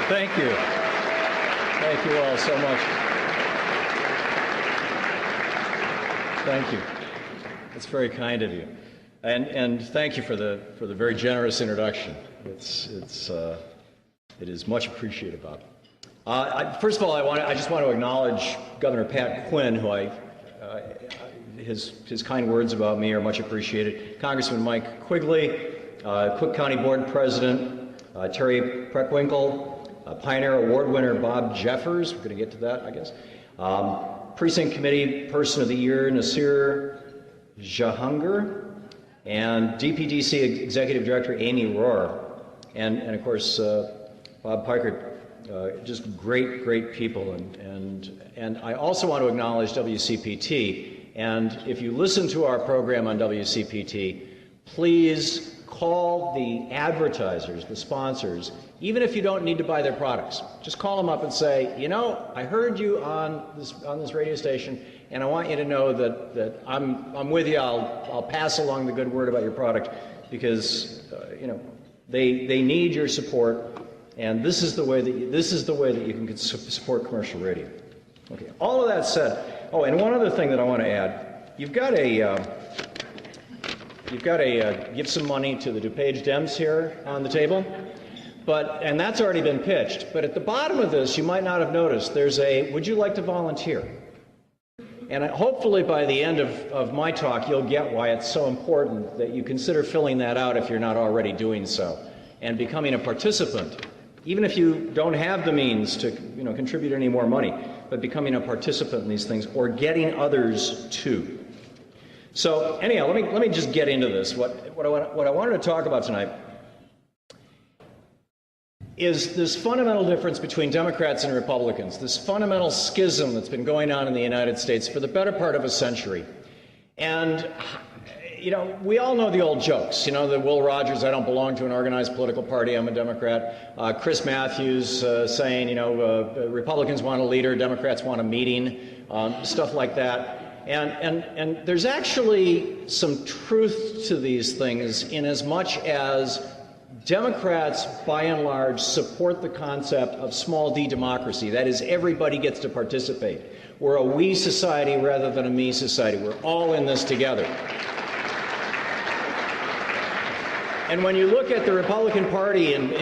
Thank you. Thank you all so much. Thank you. It's very kind of you. And thank you for the very generous introduction. It is much appreciated, Bob. First of all, I just want to acknowledge Governor Pat Quinn, who his kind words about me are much appreciated. Congressman Mike Quigley, Cook County Board President Terry Preckwinkle, Pioneer Award winner Bob Jeffers, we're going to get to that, I guess, Precinct Committee Person of the Year Nasir Jahangir, and DPDC Executive Director Amy Rohr, and of course Bob Pikert. Just great people, and I also want to acknowledge WCPT. And if you listen to our program on WCPT, please call the advertisers, the sponsors, even if you don't need to buy their products. Just call them up and say, you know, I heard you on this radio station, and I want you to know that I'm with you. I'll pass along the good word about your product, because you know, they need your support. And this is the way that you can support commercial radio. Okay. All of that said, oh, and one other thing that I want to add: you've got to give some money to the DuPage Dems here on the table, and that's already been pitched. But at the bottom of this, you might not have noticed, there's a "Would you like to volunteer?" And hopefully by the end of my talk, you'll get why it's so important that you consider filling that out if you're not already doing so, and becoming a participant. Even if you don't have the means to, you know, contribute any more money, but becoming a participant in these things or getting others to. So anyhow, let me just get into this. What I wanted to talk about tonight is this fundamental difference between Democrats and Republicans, this fundamental schism that's been going on in the United States for the better part of a century. And you know, we all know the old jokes. You know, the Will Rogers, I don't belong to an organized political party, I'm a Democrat. Chris Matthews saying, you know, Republicans want a leader, Democrats want a meeting, stuff like that. And there's actually some truth to these things, in as much as Democrats, by and large, support the concept of small d democracy. That is, everybody gets to participate. We're a we society rather than a me society. We're all in this together. And when you look at the Republican Party, and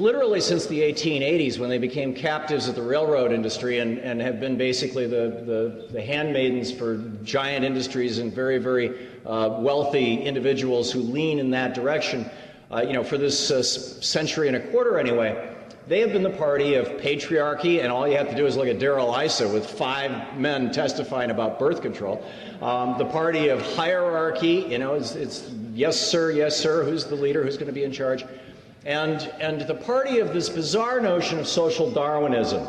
literally since the 1880s, when they became captives of the railroad industry and have been basically the handmaidens for giant industries and very, very wealthy individuals who lean in that direction, you know, for this century and a quarter anyway, they have been the party of patriarchy, and all you have to do is look at Darrell Issa with 5 men testifying about birth control. The party of hierarchy, you know, it's yes sir, who's the leader, who's going to be in charge, and the party of this bizarre notion of social Darwinism.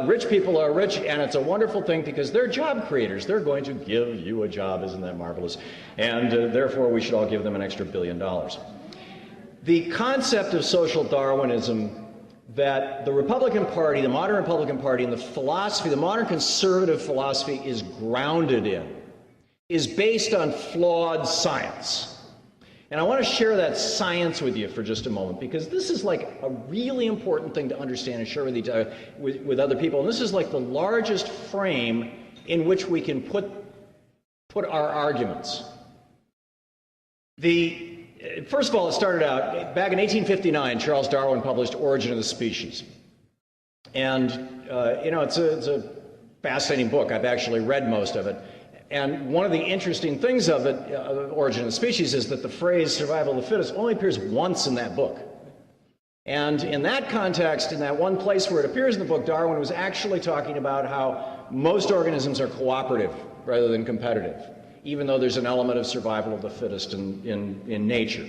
Rich people are rich, and it's a wonderful thing because they're job creators. They're going to give you a job, isn't that marvelous? And therefore, we should all give them an extra $1 billion. The concept of social Darwinism that the Republican Party, the modern Republican Party, and the philosophy, the modern conservative philosophy is grounded in, is based on flawed science. And I want to share that science with you for just a moment, because this is like a really important thing to understand and share with other people. And this is like the largest frame in which we can put our arguments. First of all, it started out back in 1859. Charles Darwin published *Origin of the Species*, and you know, it's a fascinating book. I've actually read most of it, and one of the interesting things of it, *Origin of the Species*, is that the phrase "survival of the fittest" only appears once in that book. And in that context, in that one place where it appears in the book, Darwin was actually talking about how most organisms are cooperative rather than competitive, even though there's an element of survival of the fittest in nature.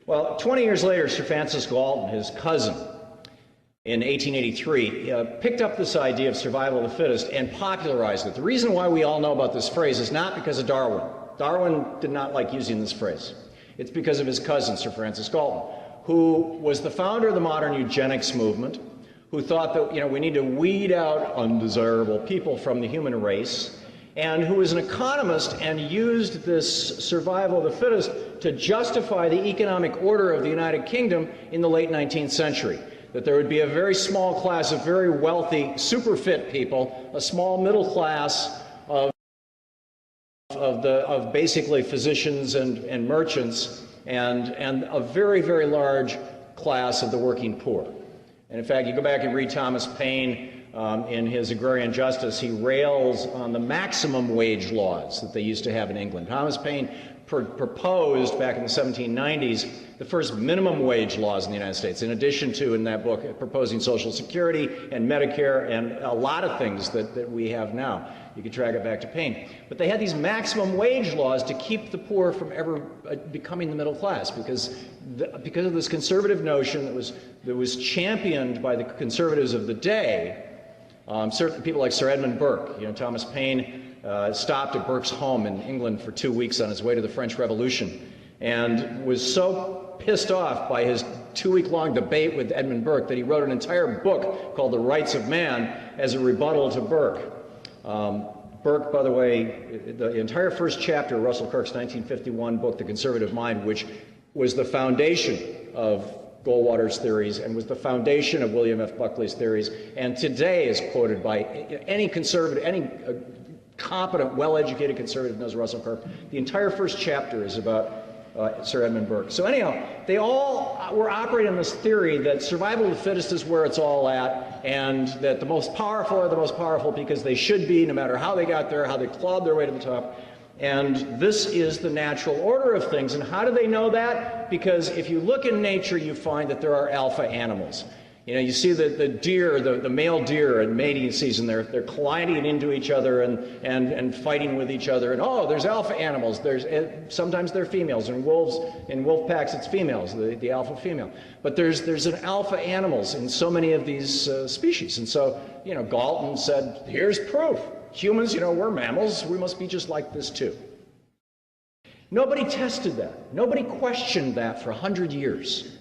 Well, 20 years later, Sir Francis Galton, his cousin, in 1883, picked up this idea of survival of the fittest and popularized it. The reason why we all know about this phrase is not because of Darwin. Darwin did not like using this phrase. It's because of his cousin, Sir Francis Galton, who was the founder of the modern eugenics movement, who thought that, you know, we need to weed out undesirable people from the human race, and who was an economist and used this survival of the fittest to justify the economic order of the United Kingdom in the late 19th century. that there would be a very small class of very wealthy, super fit people, a small middle class of basically physicians and merchants, and a very, very large class of the working poor. And in fact, you go back and read Thomas Paine in his Agrarian Justice, he rails on the maximum wage laws that they used to have in England. Thomas Paine proposed back in the 1790s the first minimum wage laws in the United States, in addition to, in that book, proposing Social Security and Medicare and a lot of things that we have now. You could track it back to Paine. But they had these maximum wage laws to keep the poor from ever becoming the middle class, because of this conservative notion that was championed by the conservatives of the day. Certain people like Sir Edmund Burke. You know, Thomas Paine stopped at Burke's home in England for 2 weeks on his way to the French Revolution, and was so pissed off by his 2-week-long debate with Edmund Burke that he wrote an entire book called The Rights of Man as a rebuttal to Burke. Burke, by the way, the entire first chapter of Russell Kirk's 1951 book, The Conservative Mind, which was the foundation of Goldwater's theories and was the foundation of William F. Buckley's theories, and today is quoted by any conservative, any competent, well-educated conservative knows Russell Kirk. The entire first chapter is about Sir Edmund Burke. So anyhow, they all were operating on this theory that survival of the fittest is where it's all at, and that the most powerful are the most powerful because they should be, no matter how they got there, how they clawed their way to the top. And this is the natural order of things. And how do they know that? Because if you look in nature, you find that there are alpha animals. You know, you see the deer, the male deer in mating season, they're colliding into each other and fighting with each other. And oh, there's alpha animals. Sometimes they're females. In wolf packs, it's females, the alpha female. But there's an alpha animals in so many of these species. And so, you know, Galton said, here's proof. Humans, you know, we're mammals. We must be just like this too. Nobody tested that. Nobody questioned that for 100 years.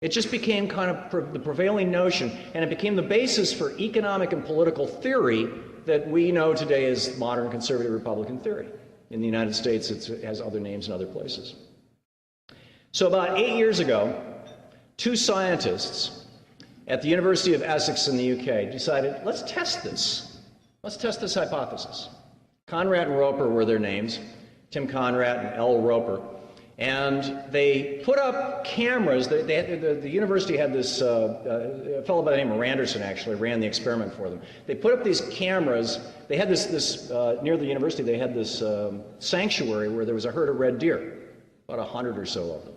It just became kind of the prevailing notion, and it became the basis for economic and political theory that we know today as modern conservative Republican theory. In the United States, it has other names in other places. So about 8 years ago, 2 scientists at the University of Essex in the UK decided, let's test this. Let's test this hypothesis. Conrad and Roper were their names, Tim Conrad and L. Roper. And they put up cameras. The university had this, a fellow by the name of Randerson actually ran the experiment for them. They put up these cameras. They had this near the university, they had this sanctuary where there was a herd of red deer, about 100 or so of them.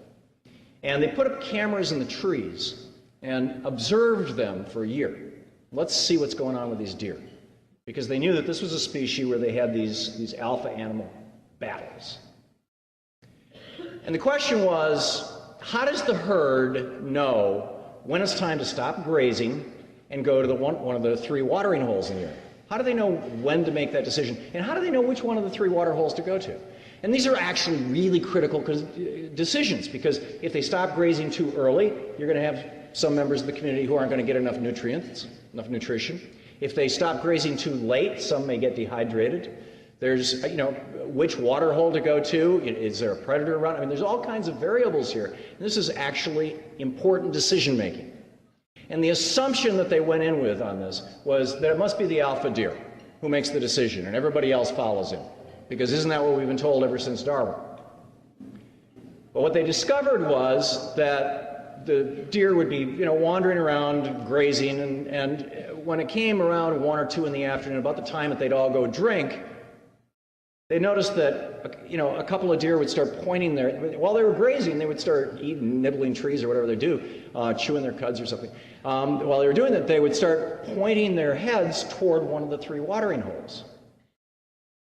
And they put up cameras in the trees and observed them for a year. Let's see what's going on with these deer. Because they knew that this was a species where they had these alpha animal battles. And the question was, how does the herd know when it's time to stop grazing and go to one of the 3 watering holes in the area? How do they know when to make that decision? And how do they know which one of the 3 water holes to go to? And these are actually really critical decisions, because if they stop grazing too early, you're going to have some members of the community who aren't going to get enough nutrients, enough nutrition. If they stop grazing too late, some may get dehydrated. There's, you know, which water hole to go to. Is there a predator around? I mean, there's all kinds of variables here. And this is actually important decision making. And the assumption that they went in with on this was that it must be the alpha deer who makes the decision and everybody else follows him. Because isn't that what we've been told ever since Darwin? But what they discovered was that the deer would be, you know, wandering around, grazing, and when it came around 1 or 2 in the afternoon, about the time that they'd all go drink, they noticed that, you know, a couple of deer would start pointing while they were grazing, they would start eating, nibbling trees or whatever they do, chewing their cuds or something. While they were doing that, they would start pointing their heads toward one of the 3 watering holes.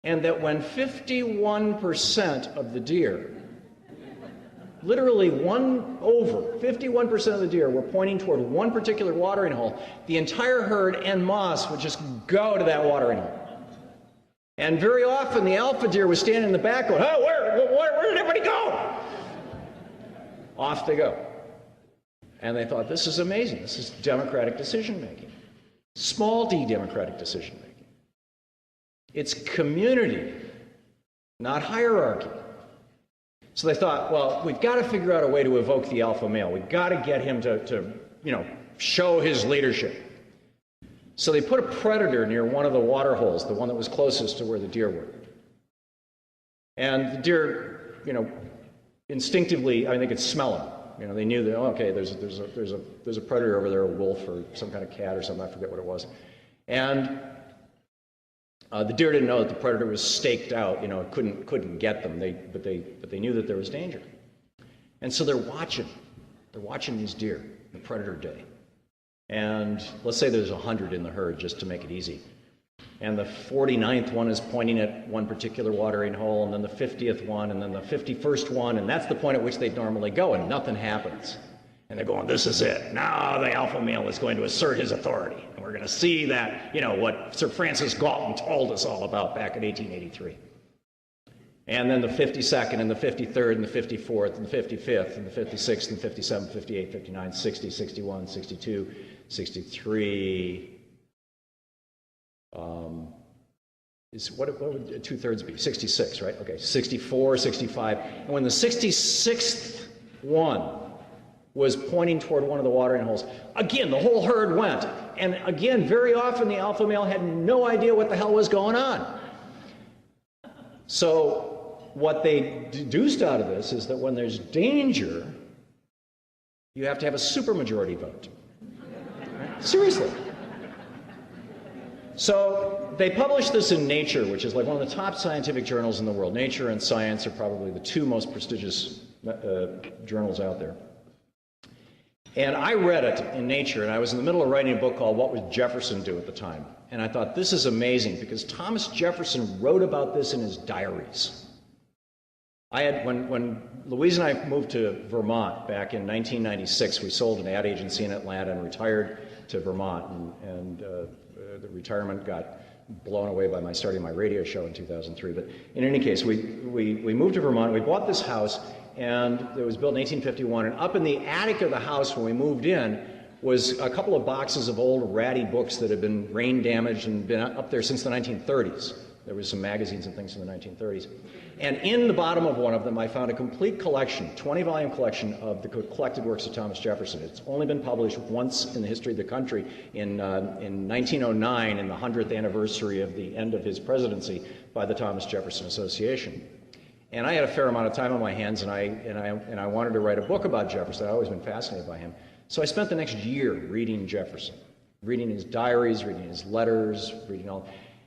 And that when 51% of the deer, literally 51% of the deer were pointing toward one particular watering hole, the entire herd en masse would just go to that watering hole. And very often the alpha deer was standing in the back going, oh, where did everybody go? Off they go. And they thought, this is amazing. This is democratic decision making. Small d democratic decision making. It's community, not hierarchy. So they thought, well, we've got to figure out a way to evoke the alpha male. We've got to get him to show his leadership. So they put a predator near one of the water holes, the one that was closest to where the deer were. And the deer, instinctively, they could smell him. They knew that, okay, there's a predator over there, a wolf or some kind of cat or something, I forget what it was. And the deer didn't know that the predator was staked out, couldn't get them, but they knew that there was danger. And so they're watching these deer, the predator day. And let's say there's 100 in the herd, just to make it easy. And the 49th one is pointing at one particular watering hole, and then the 50th one, and then the 51st one, and that's the point at which they'd normally go, and nothing happens. And they're going, this is it. Now the alpha male is going to assert his authority. And we're going to see that, what Sir Francis Galton told us all about back in 1883. And then the 52nd, and the 53rd, and the 54th, and the 55th, and the 56th, and 57th, 58th, 59th, 60, 61, 62, 63. What would 2/3 be? 66, right? Okay, 64, 65. And when the 66th one was pointing toward one of the watering holes, again, the whole herd went. And again, very often the alpha male had no idea what the hell was going on. So what they deduced out of this is that when there's danger, you have to have a supermajority vote. Right? Seriously. So they published this in Nature, which is like one of the top scientific journals in the world. Nature and Science are probably the two most prestigious journals out there. And I read it in Nature, and I was in the middle of writing a book called What Would Jefferson Do at the time? And I thought, this is amazing, because Thomas Jefferson wrote about this in his diaries. When Louise and I moved to Vermont back in 1996, we sold an ad agency in Atlanta and retired to Vermont, and the retirement got blown away by my starting my radio show in 2003. But in any case, we moved to Vermont. We bought this house, and it was built in 1851. And up in the attic of the house when we moved in was a couple of boxes of old ratty books that had been rain damaged and been up there since the 1930s. There was some magazines and things in the 1930s. And in the bottom of one of them, I found a complete collection, 20-volume collection of the collected works of Thomas Jefferson. It's only been published once in the history of the country in 1909, in the 100th anniversary of the end of his presidency, by the Thomas Jefferson Association. And I had a fair amount of time on my hands, and I wanted to write a book about Jefferson. I'd always been fascinated by him. So I spent the next year reading Jefferson, reading his diaries, reading his letters, reading all,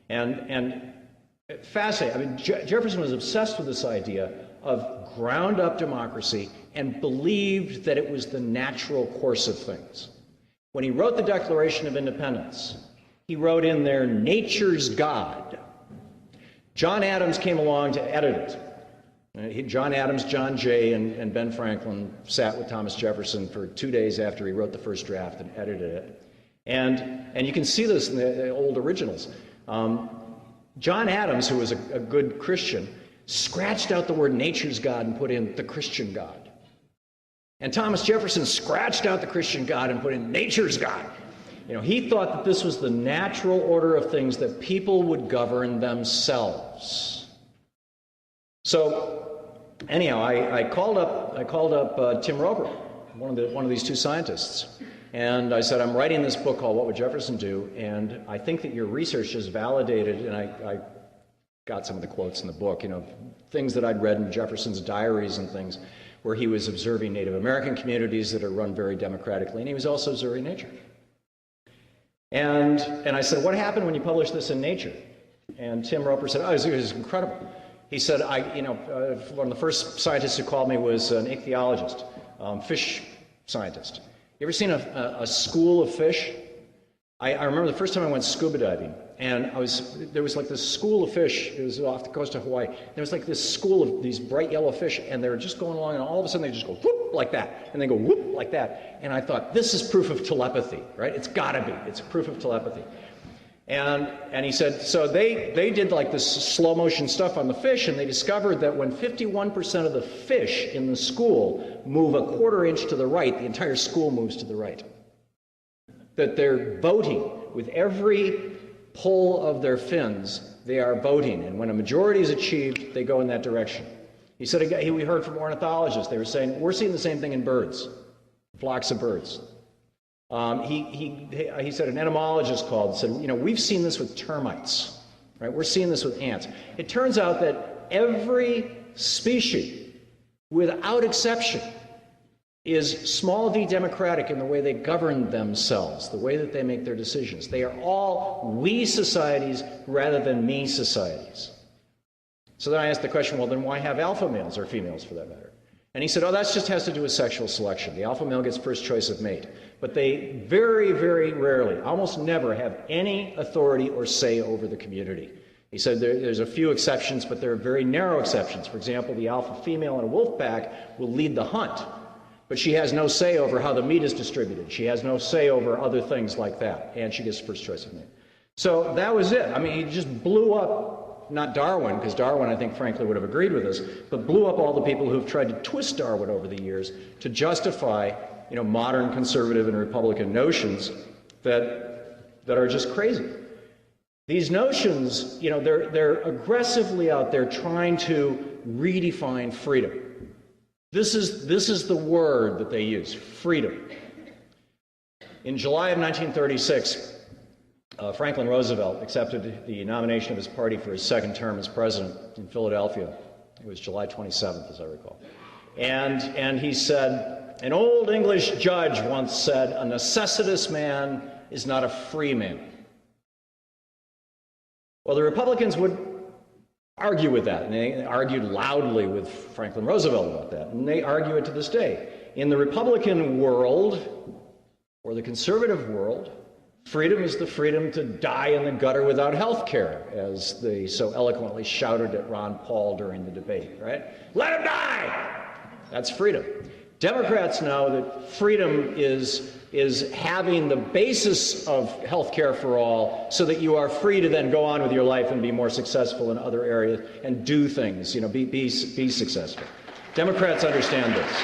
and fascinating. Jefferson was obsessed with this idea of ground-up democracy and believed that it was the natural course of things. When he wrote the Declaration of Independence, he wrote in there, "Nature's God." John Adams came along to edit it. John Adams, John Jay, and Ben Franklin sat with Thomas Jefferson for 2 days after he wrote the first draft and edited it. And you can see this in the old originals. John Adams, who was a good Christian, scratched out the word nature's God and put in the Christian God. And Thomas Jefferson scratched out the Christian God and put in nature's God. He thought that this was the natural order of things, that people would govern themselves. So, anyhow, I called up Tim Roper, one of these two scientists, and I said, I'm writing this book called What Would Jefferson Do? And I think that your research has validated, and I got some of the quotes in the book, things that I'd read in Jefferson's diaries and things, where he was observing Native American communities that are run very democratically, and he was also observing nature. And I said, what happened when you published this in Nature? And Tim Roper said, it was incredible. He said, one of the first scientists who called me was an ichthyologist, fish scientist. You ever seen a school of fish? I remember the first time I went scuba diving, and there was like this school of fish. It was off the coast of Hawaii. There was like this school of these bright yellow fish, and they were just going along, and all of a sudden they just go whoop like that, and they go whoop like that. And I thought, this is proof of telepathy, right? It's got to be. It's proof of telepathy. And he said, so they did like this slow motion stuff on the fish, and they discovered that when 51% of the fish in the school move a quarter inch to the right, the entire school moves to the right. That they're voting. With every pull of their fins, they are voting. And when a majority is achieved, they go in that direction. He said, we heard from ornithologists, they were saying, we're seeing the same thing in birds, flocks of birds. He said, an entomologist called and said, you know, we've seen this with termites, right? We're seeing this with ants. It turns out that every species, without exception, is small d democratic in the way they govern themselves, the way that they make their decisions. They are all we societies rather than me societies. So then I asked the question, well, then why have alpha males, or females for that matter? And he said, oh, that just has to do with sexual selection. The alpha male gets first choice of mate. But they very, very rarely, almost never, have any authority or say over the community. He said there's a few exceptions, but there are very narrow exceptions. For example, the alpha female in a wolf pack will lead the hunt, but she has no say over how the meat is distributed. She has no say over other things like that, and she gets first choice of mate. So that was it. I mean, he just blew up, not Darwin, because Darwin, I think, frankly, would have agreed with us, but blew up all the people who've tried to twist Darwin over the years to justify, you know, modern conservative and Republican notions that are just crazy. These notions, you know, they're aggressively out there trying to redefine freedom. This is the word that they use, freedom. In July of 1936, Franklin Roosevelt accepted the nomination of his party for his second term as president in Philadelphia. It was July 27th, as I recall. And he said, an old English judge once said, a necessitous man is not a free man. Well, the Republicans would argue with that, and they argued loudly with Franklin Roosevelt about that, and they argue it to this day. In the Republican world, or the conservative world, freedom is the freedom to die in the gutter without health care, as they so eloquently shouted at Ron Paul during the debate, right? Let him die! That's freedom. Democrats know that freedom is having the basis of health care for all so that you are free to then go on with your life and be more successful in other areas and do things, you know, be successful. Democrats understand this.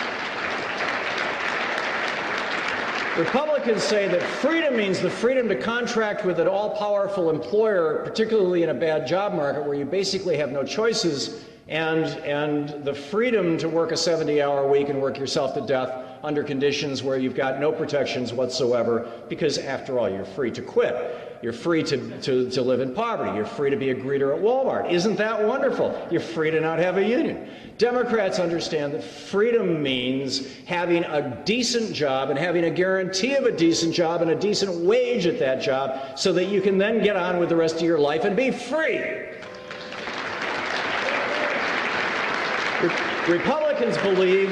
Republicans say that freedom means the freedom to contract with an all-powerful employer, particularly in a bad job market where you basically have no choices, and the freedom to work a 70-hour week and work yourself to death under conditions where you've got no protections whatsoever, because after all, you're free to quit. You're free to live in poverty. You're free to be a greeter at Walmart. Isn't that wonderful? You're free to not have a union. Democrats understand that freedom means having a decent job and having a guarantee of a decent job and a decent wage at that job so that you can then get on with the rest of your life and be free. Republicans believe,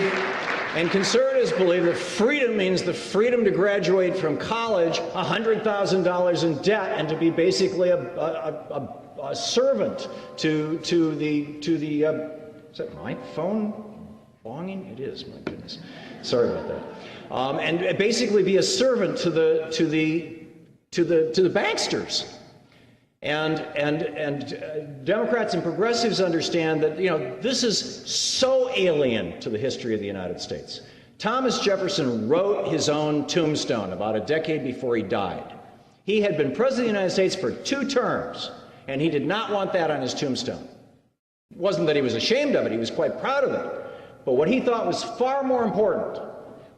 and conservatives believe, that freedom means the freedom to graduate from college $100,000 in debt and to be basically a servant to the is that my phone bonging? It is, my goodness. Sorry about that. And basically be a servant to the banksters. And Democrats and progressives understand that, you know, this is so alien to the history of the United States. Thomas Jefferson wrote his own tombstone about a decade before he died. He had been president of the United States for 2 terms, and he did not want that on his tombstone. It wasn't that he was ashamed of it, he was quite proud of it. But what he thought was far more important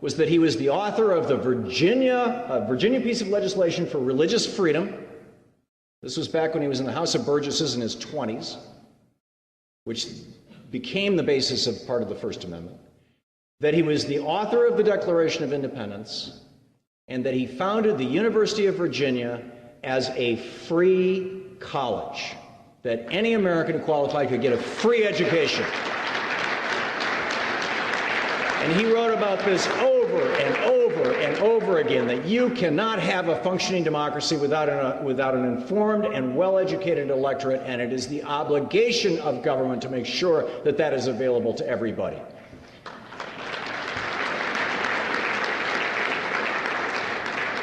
was that he was the author of the Virginia piece of legislation for religious freedom. This was back when he was in the House of Burgesses in his 20s, which became the basis of part of the First Amendment. That he was the author of the Declaration of Independence, and that he founded the University of Virginia as a free college, that any American qualified could get a free education. And he wrote about this over and over and over again, that you cannot have a functioning democracy without an informed and well-educated electorate, and it is the obligation of government to make sure that that is available to everybody.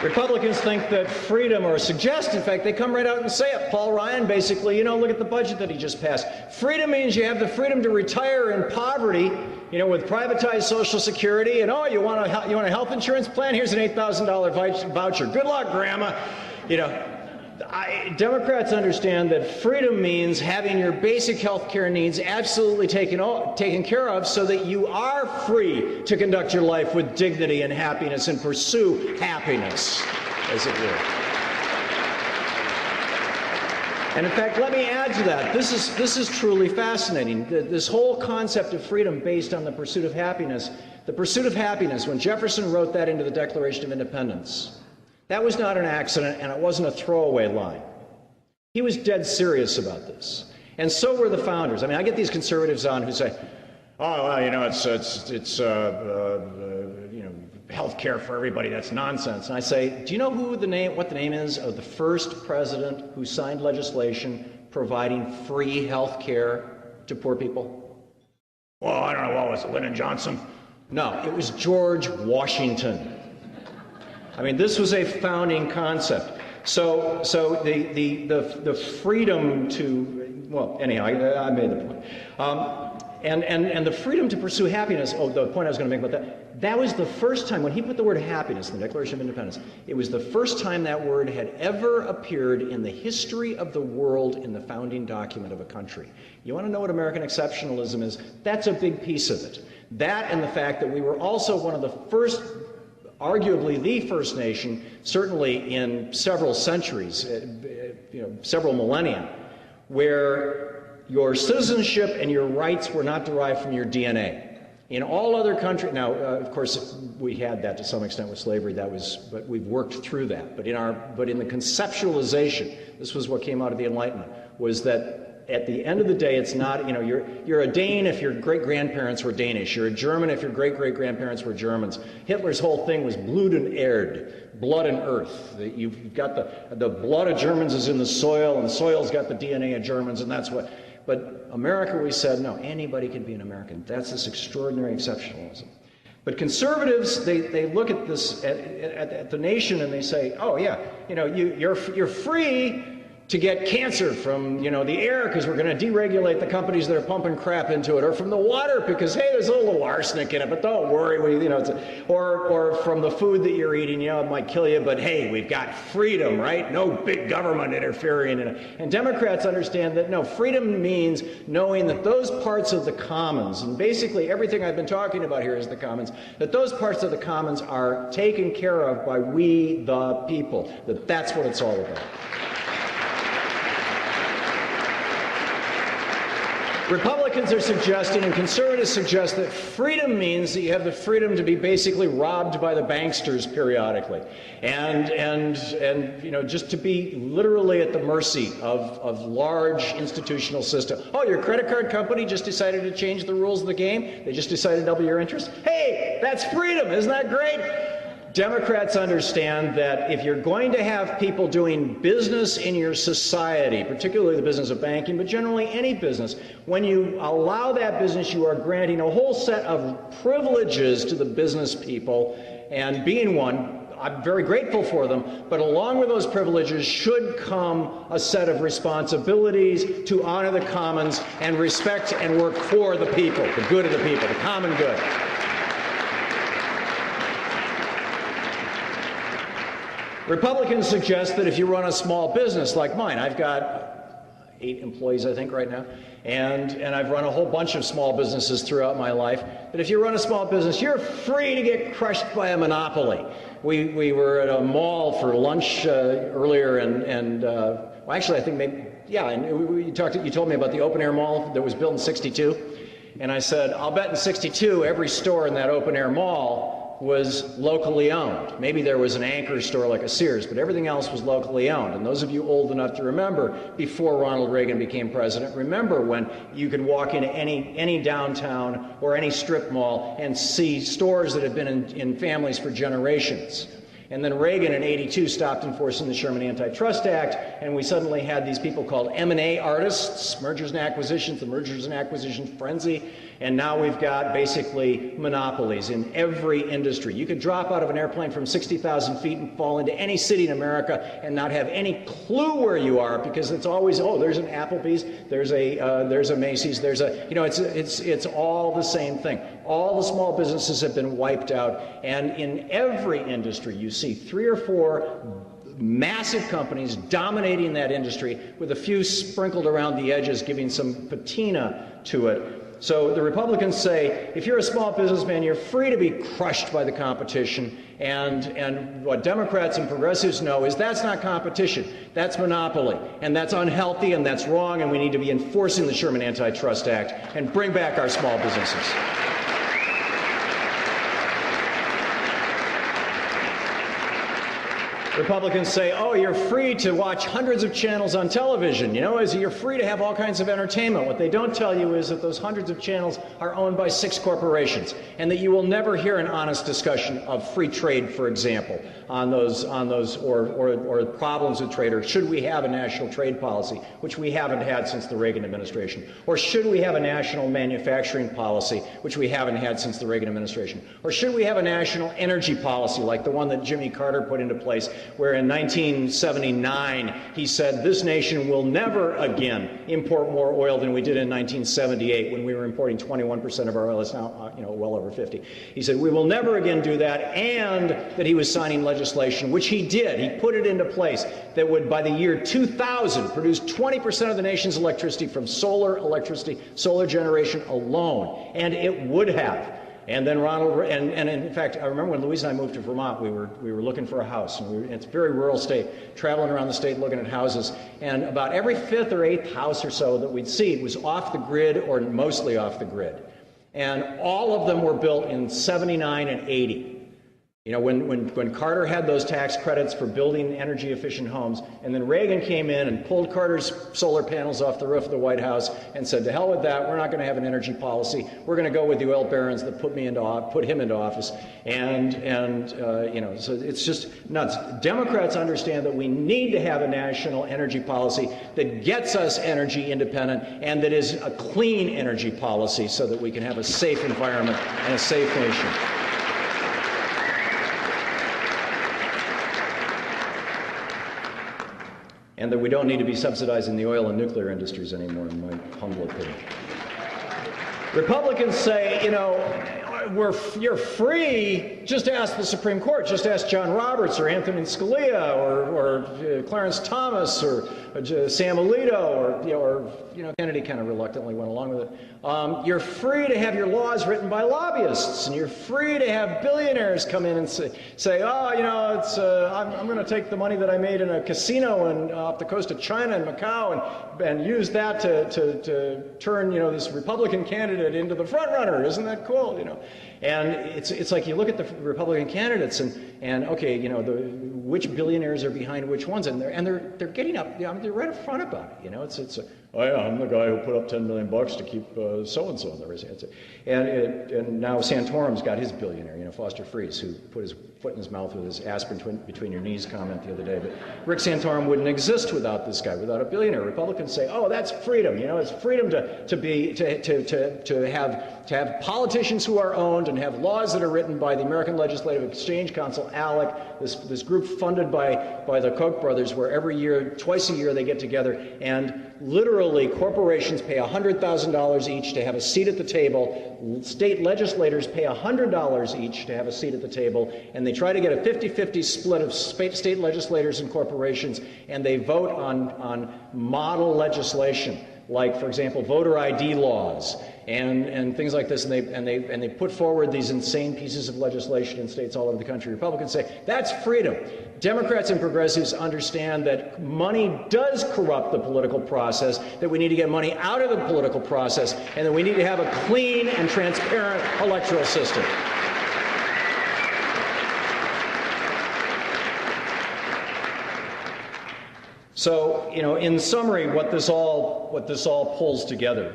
Republicans think that freedom, or suggest, in fact, they come right out and say it. Paul Ryan basically, you know, look at the budget that he just passed. Freedom means you have the freedom to retire in poverty, you know, with privatized Social Security, and oh, you want a health insurance plan? Here's an $8,000 voucher. Good luck, Grandma. You know, Democrats understand that freedom means having your basic health care needs absolutely taken care of so that you are free to conduct your life with dignity and happiness and pursue happiness, as it were. And in fact, let me add to that. This is truly fascinating. This whole concept of freedom based on the pursuit of happiness, when Jefferson wrote that into the Declaration of Independence, that was not an accident, and it wasn't a throwaway line. He was dead serious about this. And so were the founders. I mean, I get these conservatives on who say, oh, well, you know, it's health care for everybody. That's nonsense. And I say, do you know what the name is of the first president who signed legislation providing free health care to poor people? Well, I don't know. What was it, Lyndon Johnson? No, it was George Washington. I mean, this was a founding concept. So the freedom to, well, anyhow, I made the point. And the freedom to pursue happiness, the point I was going to make about that was the first time, when he put the word happiness in the Declaration of Independence, it was the first time that word had ever appeared in the history of the world in the founding document of a country. You want to know what American exceptionalism is? That's a big piece of it. That and the fact that we were also one of the first, arguably the first nation, certainly in several centuries, several millennia, where your citizenship and your rights were not derived from your DNA. In all other countries, now, of course, we had that to some extent with slavery. But we've worked through that. But in the conceptualization, this was what came out of the Enlightenment, was that at the end of the day, it's not, you're a Dane if your great-grandparents were Danish. You're a German if your great-great-grandparents were Germans. Hitler's whole thing was Blut und Erd, blood and earth. You've got the blood of Germans is in the soil, and the soil's got the DNA of Germans, and that's what. But America, we said, no, anybody can be an American. That's this extraordinary exceptionalism. But conservatives, they look at this, at the nation, and they say, oh, yeah, you're free to get cancer from, the air because we're going to deregulate the companies that are pumping crap into it, or from the water because, hey, there's a little arsenic in it, but don't worry, or from the food that you're eating, it might kill you, but hey, we've got freedom, right? No big government interfering in it. And Democrats understand that, no, freedom means knowing that those parts of the commons, and basically everything I've been talking about here is the commons, that those parts of the commons are taken care of by we the people, that's what it's all about. Republicans are suggesting, and conservatives suggest, that freedom means that you have the freedom to be basically robbed by the banksters periodically, and just to be literally at the mercy of large institutional systems. Oh, your credit card company just decided to change the rules of the game. They just decided to double your interest. Hey, that's freedom. Isn't that great? Democrats understand that if you're going to have people doing business in your society, particularly the business of banking, but generally any business, when you allow that business, you are granting a whole set of privileges to the business people, and being one, I'm very grateful for them, but along with those privileges should come a set of responsibilities to honor the commons and respect and work for the people, the good of the people, the common good. Republicans suggest that if you run a small business like mine, I've got 8 employees, I think, right now, and I've run a whole bunch of small businesses throughout my life, that if you run a small business, you're free to get crushed by a monopoly. We were at a mall for lunch earlier, well, actually, I think maybe, yeah, and you told me about the open-air mall that was built in '62, and I said, I'll bet in '62 every store in that open-air mall was locally owned. Maybe there was an anchor store like a Sears, but everything else was locally owned. And those of you old enough to remember, before Ronald Reagan became president, remember when you could walk into any downtown or any strip mall and see stores that had been in families for generations. And then Reagan in '82 stopped enforcing the Sherman Antitrust Act, and we suddenly had these people called M&A artists, mergers and acquisitions, the mergers and acquisitions frenzy, and now we've got basically monopolies in every industry. You could drop out of an airplane from 60,000 feet and fall into any city in America and not have any clue where you are, because it's always, oh, there's an Applebee's, there's a Macy's, there's a, it's all the same thing. All the small businesses have been wiped out, and in every industry you see 3 or 4 massive companies dominating that industry with a few sprinkled around the edges, giving some patina to it. So the Republicans say, if you're a small businessman, you're free to be crushed by the competition. And what Democrats and progressives know is that's not competition. That's monopoly. And that's unhealthy, and that's wrong, and we need to be enforcing the Sherman Antitrust Act and bring back our small businesses. Republicans say, oh, you're free to watch hundreds of channels on television. You know, you're free to have all kinds of entertainment. What they don't tell you is that those hundreds of channels are owned by 6 corporations, and that you will never hear an honest discussion of free trade, for example, on those or problems with trade, or should we have a national trade policy, which we haven't had since the Reagan administration, or should we have a national manufacturing policy, which we haven't had since the Reagan administration, or should we have a national energy policy like the one that Jimmy Carter put into place, where in 1979 he said this nation will never again import more oil than we did in 1978 when we were importing 21% of our oil. It's now well over 50. He said we will never again do that, and that he was signing legislation, which he did. He put it into place that would, by the year 2000, produce 20% of the nation's electricity from solar electricity, solar generation alone, and it would have. And then and in fact, I remember when Louise and I moved to Vermont, we were looking for a house, and it's a very rural state, traveling around the state looking at houses, and about every 5th or 8th house or so that we'd see was off the grid or mostly off the grid. And all of them were built in 79 and 80. You know, when Carter had those tax credits for building energy efficient homes, and then Reagan came in and pulled Carter's solar panels off the roof of the White House and said, to hell with that, we're not going to have an energy policy. We're going to go with the oil barons that put him into office. So it's just nuts. Democrats understand that we need to have a national energy policy that gets us energy independent and that is a clean energy policy so that we can have a safe environment and a safe nation. And that we don't need to be subsidizing the oil and nuclear industries anymore, in my humble opinion. Republicans say, you're free, just ask the Supreme Court, just ask John Roberts or Anthony Scalia or Clarence Thomas or Sam Alito or Kennedy kind of reluctantly went along with it. You're free to have your laws written by lobbyists, and you're free to have billionaires come in and say I'm going to take the money that I made in a casino off the coast of China and Macau and use that to turn this Republican candidate into the front runner. Isn't that cool? And it's like you look at the Republican candidates and okay, which billionaires are behind which ones, and they're getting up. They're right up front about it. It's oh yeah, I'm the guy who put up $10 million to keep so and so in the race. And now Santorum's got his billionaire, Foster Friess, who put his foot in his mouth with his aspirin between your knees comment the other day. But Rick Santorum wouldn't exist without this guy, without a billionaire. Republicans say, oh, that's freedom. It's freedom to have politicians who are owned and have laws that are written by the American Legislative Exchange Council, ALEC, this group funded by the Koch brothers, where every year, twice a year, they get together and literally corporations pay $100,000 each to have a seat at the table. State legislators pay $100 each to have a seat at the table, and they try to get a 50-50 split of state legislators and corporations, and they vote on model legislation, like, for example, voter ID laws and things like this, and they put forward these insane pieces of legislation in states all over the country. Republicans say that's freedom. Democrats and progressives understand that money does corrupt the political process, that we need to get money out of the political process, and that we need to have a clean and transparent electoral system. So, in summary, what this all pulls together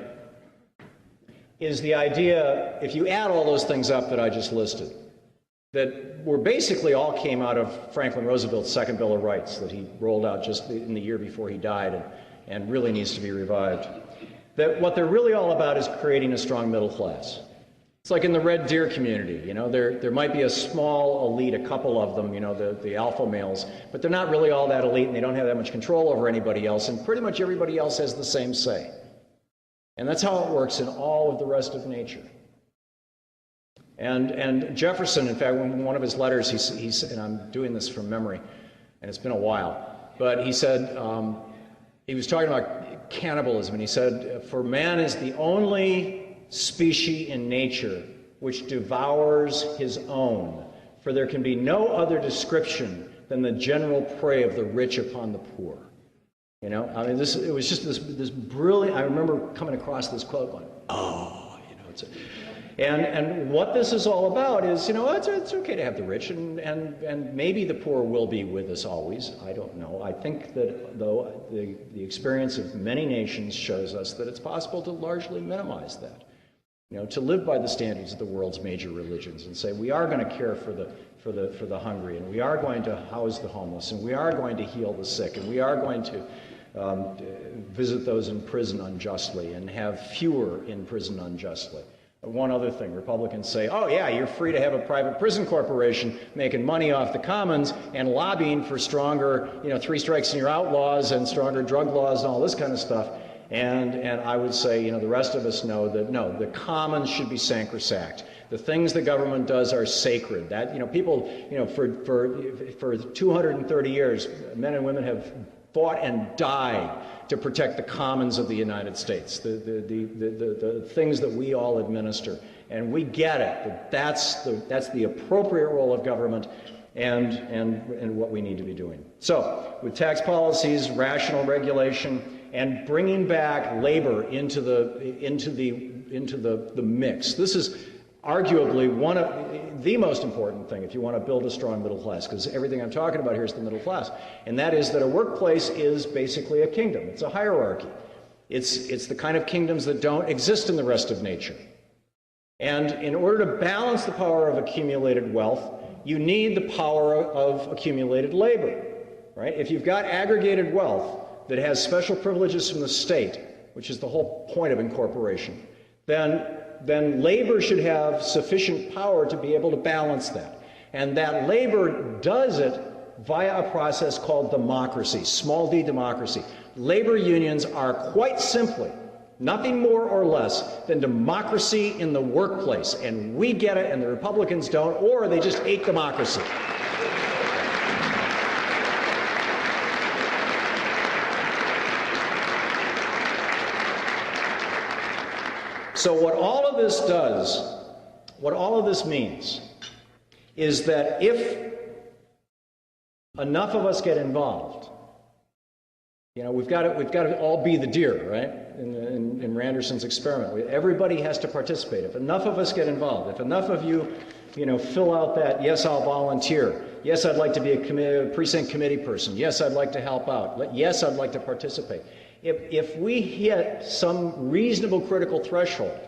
is the idea, if you add all those things up that I just listed, that were basically all came out of Franklin Roosevelt's Second Bill of Rights that he rolled out just in the year before he died and really needs to be revived. That what they're really all about is creating a strong middle class. It's like in the Red Deer community, there might be a small elite, a couple of them, the alpha males, but they're not really all that elite, and they don't have that much control over anybody else, and pretty much everybody else has the same say. And that's how it works in all of the rest of nature. And Jefferson, in fact, in one of his letters, he said, and I'm doing this from memory, and it's been a while. But he said, he was talking about cannibalism, and he said, for man is the only species in nature which devours his own, for there can be no other description than the general prey of the rich upon the poor. You know, I mean, it was just this brilliant, I remember coming across this quote going, oh, you know, it's a, and what this is all about is, you know, it's okay to have the rich, and maybe the poor will be with us always. I don't know. I think that, though, the experience of many nations shows us that it's possible to largely minimize that. You know, to live by the standards of the world's major religions and say we are going to care for the hungry, and we are going to house the homeless, and we are going to heal the sick, and we are going to visit those in prison unjustly and have fewer in prison unjustly. One other thing, Republicans say, oh yeah, you're free to have a private prison corporation making money off the commons and lobbying for stronger, you know, 3 strikes and you're out laws and stronger drug laws and all this kind of stuff. And I would say, you know, the rest of us know that, no, the commons should be sacrosanct. The things the government does are sacred. That, you know, people, you know, for 230 years, men and women have fought and died to protect the commons of the United States, the things that we all administer. And we get it, that's the appropriate role of government and what we need to be doing. So, with tax policies, rational regulation, and bringing back labor into the mix. This is arguably one of the most important thing if you want to build a strong middle class, because everything I'm talking about here is the middle class, and that is that a workplace is basically a kingdom. It's a hierarchy. It's the kind of kingdoms that don't exist in the rest of nature. And in order to balance the power of accumulated wealth, you need the power of accumulated labor, right? If you've got aggregated wealth that has special privileges from the state, which is the whole point of incorporation, then labor should have sufficient power to be able to balance that. And that labor does it via a process called democracy, small d democracy. Labor unions are quite simply nothing more or less than democracy in the workplace. And we get it, and the Republicans don't, or they just hate democracy. So what all of this does, what all of this means, is that if enough of us get involved, you know, we've got to all be the deer, right? In Randerson's experiment, everybody has to participate. If enough of us get involved, if enough of you, you know, fill out that yes, I'll volunteer. Yes, I'd like to be a precinct committee person. Yes, I'd like to help out. Yes, I'd like to participate. If we hit some reasonable critical threshold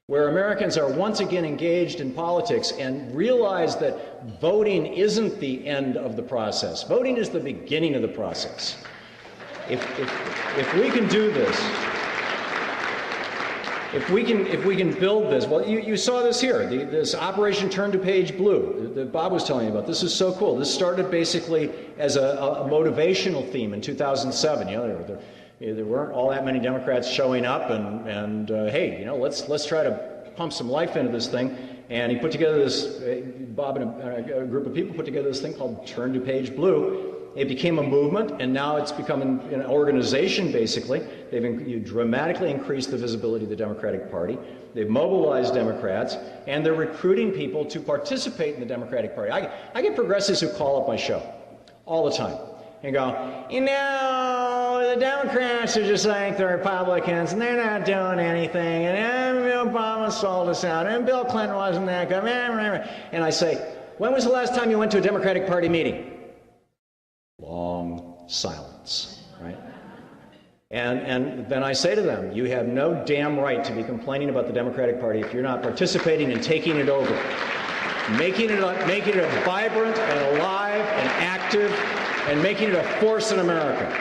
where Americans are once again engaged in politics and realize that voting isn't the end of the process, voting is the beginning of the process. If we can do this, if we can build this, well, you saw this here, this Operation Turn to Page Blue that Bob was telling you about. This is so cool. This started basically as a motivational theme in 2007. You know, there weren't all that many Democrats showing up, and hey, you know, let's try to pump some life into this thing. And he put together this, Bob and a group of people put together this thing called Turn to Page Blue. It became a movement, and now it's become an organization, basically. They've dramatically increased the visibility of the Democratic Party. They've mobilized Democrats, and they're recruiting people to participate in the Democratic Party. I get progressives who call up my show all the time and go, you know, the Democrats are just like the Republicans, and they're not doing anything, and Obama sold us out, and Bill Clinton wasn't that good. And I say, when was the last time you went to a Democratic Party meeting? Long silence, right? And then I say to them, you have no damn right to be complaining about the Democratic Party if you're not participating and taking it over, making it a vibrant and alive and active, and making it a force in America.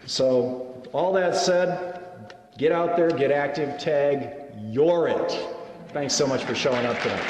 So, all that said, get out there, get active, tag, you're it. Thanks so much for showing up tonight.